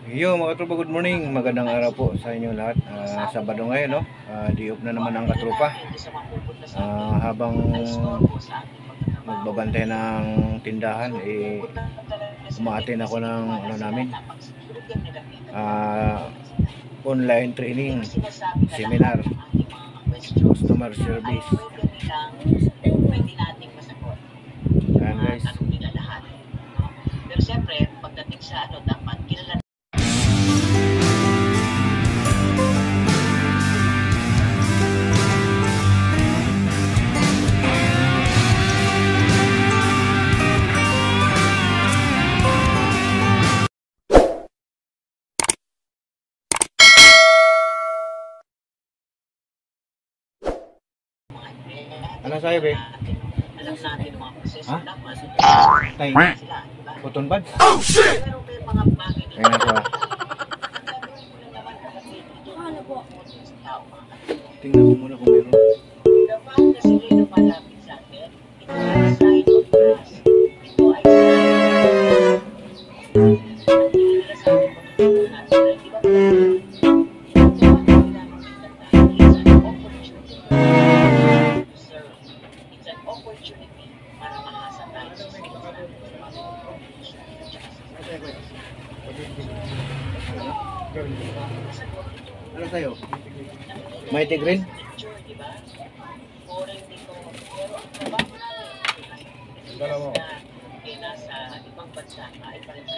Yo mga katropa, good morning. Magandang araw po sa inyo lahat. Sabado ngayon, no? Di-off na naman ang katropa. Habang magbabantay ng tindahan, umaattend ako ng online training seminar, customer service. Ayan guys. Pero siyempre, pagdating sa dapat kilala. Ano sa'yo, be? Alam natin ang mga proseso dapat. Tay, cotton buds? Oh shit! Pero may mga bagay dito. Ayan ako. Ano po? Tingnan mo muna kung meron. The fact na sila yung lumalapit sa atin, ito ay sign of trust. Ito ay sign at hindi nila sa atin pagkakulang natin. Di ba? It's an opportunity para makasa tayo sa Ano sa'yo? Mighty Green? Dalawa. Nasa ibang bansa ay pareho.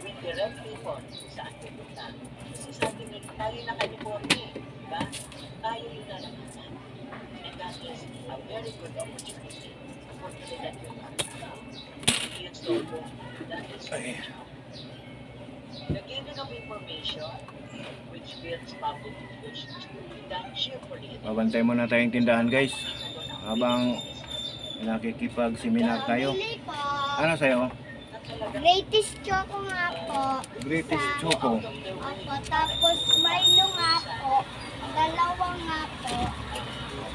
With the right people, saan pupunta? Kasi sabi niya, tayo na California, di ba? Tayo yung lalakasan. And that is a very good opportunity. Oportunidad yung yun so, that is the giving of information which builds public relations will be done cheerfully. Babantay muna tayong tindahan guys. Habang nakikipag-seminar tayo. Ano sa'yo? Greatest Choco nga po. Greatest Choco. Opo, tapos Milo nga po. Dalawang nga po.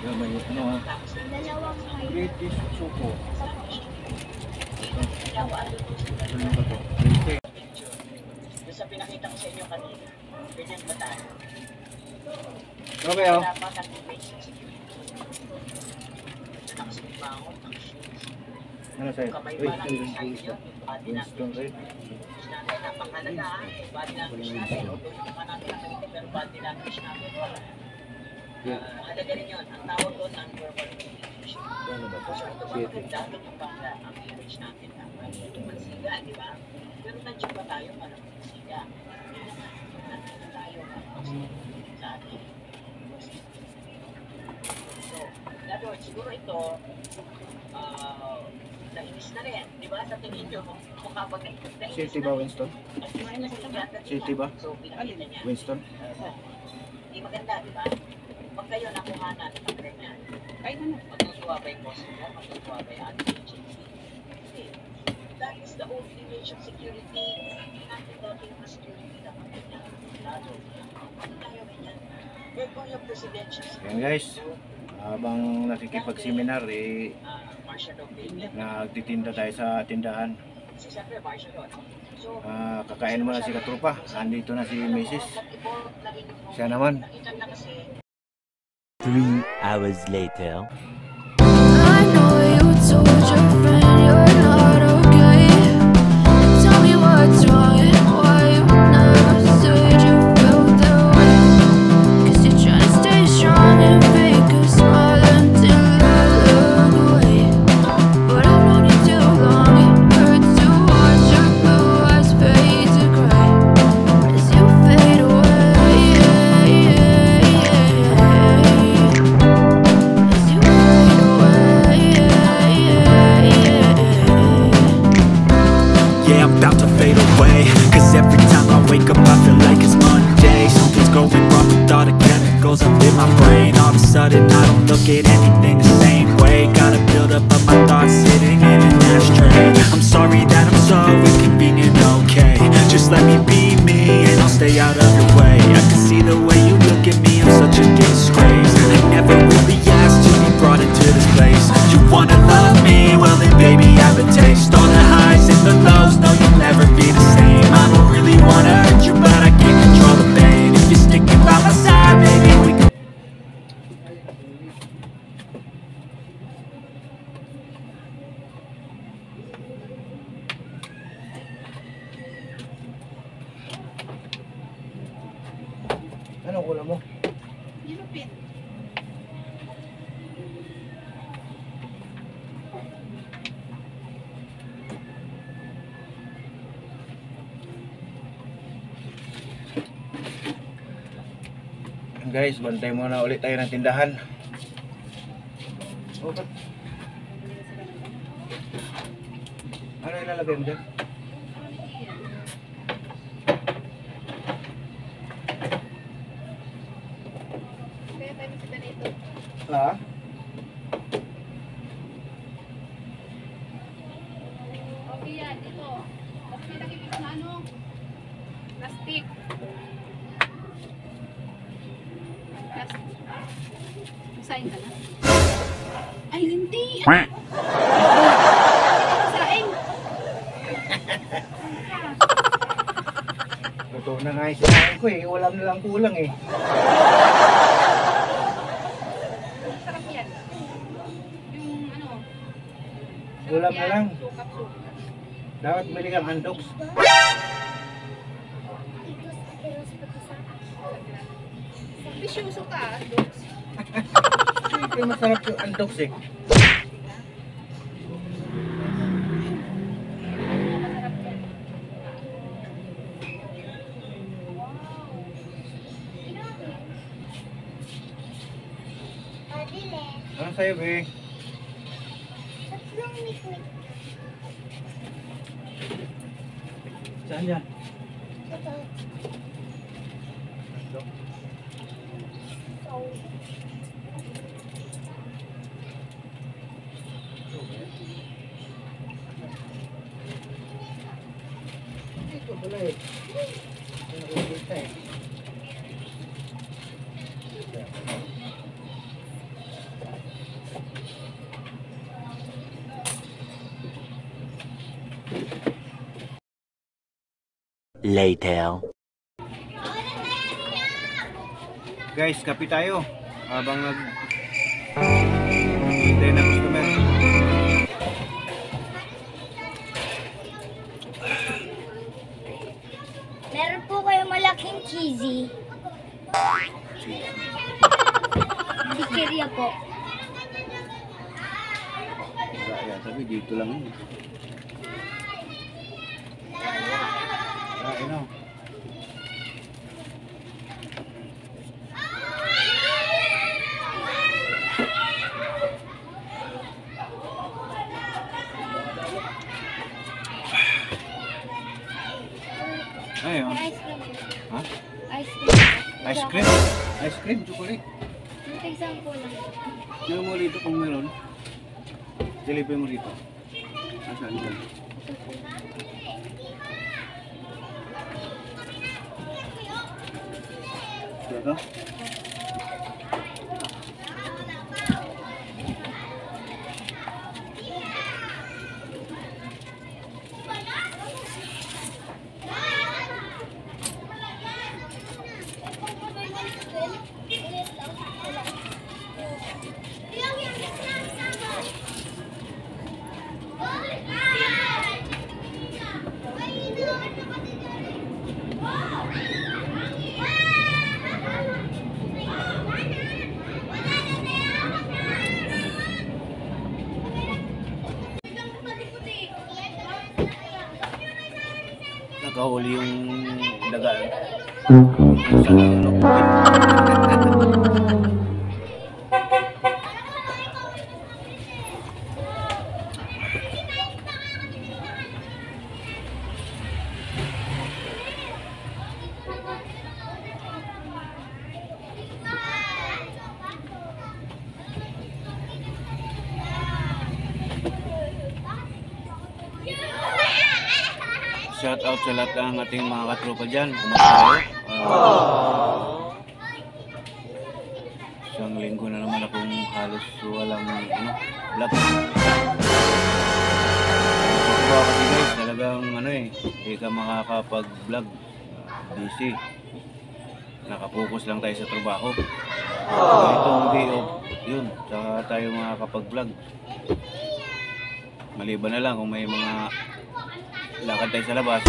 Ano? Dalawang Milo. Greatest Choco. Ano ba to? Sa pinakita ko sa inyo kanina, ganyan ba tayo? Okay, oh. Dapat ang information security. Nakasumbangon ang shoes. Ano sa'yo? Kamay Uy, pa lang yung side yun, yung body Winston, language. right? Natin, napakalaga ha, yung body language natin. Although hindi pa natin nakikita, pero body language natin. Halaga rin yun. Ang tawag doon, non-verbal communication. Ano ba to? So, ito ba maganda, ganyan ba ang image natin na mansiga, di ba? Pero nandiyan ba tayo para mansiga? Nandiyan tayo sa atin. So, in other words, siguro ito, nainis na rin, di ba? Sa tingin nyo, mukha ba nainis City ba, Winston? City ba? So, pinakita niya. Winston? Hindi maganda, di ba? Pag kayo nakuhanan ng ganyan, magtutuwa ba yung boss mo? Magtutuwa ba yung ating agency? That is the old image of security. Natin dati yung security na ganyan. Lalo, ano tayo ganyan? Pero kung yung presidential Yan guys. Habang nakikipag-seminar, nagtitinda tayo sa tindahan. Kakain muna si katropa. Andito na si Mrs. Siya naman. 3 hours later. I know you told your friend you're not okay. Tell me what's wrong, why you never said you felt that way. Cause you're trying to stay strong and fake a smile until I look away. But I've known you too long, it hurts to watch your blue eyes fade to gray as you fade away. Yeah, I'm about to fade away. Cause every time I wake up I feel like it's Monday. Something's going wrong with all the chemicals up in my brain. All of a sudden I don't look at anything the same way. Gotta build up of my thoughts sitting in an ashtray. I'm sorry that I'm so inconvenient, okay. Just let me be me and I'll stay out of your way. I can see the way you look at me, I'm such a disgrace. I never really asked to be brought into this place. You wanna love me? Well then baby I have a taste. All the highs and the lows, no you'll never Guys, bantay muna ulit tayo ng tindahan. Oh, ba't? Ano ilalagay mo dyan? Kaya tayo bisita dito. Ha? Okay yan, dito. Tapos may nakikita na ano? Plastic. Plastic. Magsaing ka na? Ay, hindi! Saing! Totoo na nga yung sinain ko eh. Ulam na lang kulang eh. Sarap yan. Yung ano? Ulam na lang. Sukap-sukap. Dapat bili kang andoks. Bisyoso ka, Dogs. Siyempre masarap yung andoks eh. Masarap yan. Ano sa'yo, be? Saan yan? Ito pala eh. Ito nakikita eh. Later. Guys, kape tayo. Habang hintay na customer. Meron po kayo malaking cheesy. Chicheria po. Wala yan, sabi dito lang yun. Ano? Ayun. Ice cream. Ha? Ice cream. Ice cream? Ice cream, chocolate. Isang po lang. Meron mo rito kung meron. Delivery mo rito. Nasaan dyan? Ito? Nakahuli yung daga. Sa shout out sa lahat ng ating mga katropa dyan. Kumusta kayo? Isang linggo na naman akong halos walang vlog. Diba kasi guys, talagang hindi ka makakapag-vlog. Busy. Nakapokus lang tayo sa trabaho. Itong day off, yun, saka tayo makakapag-vlog. Maliban na lang kung may mga lakad tayo sa labas.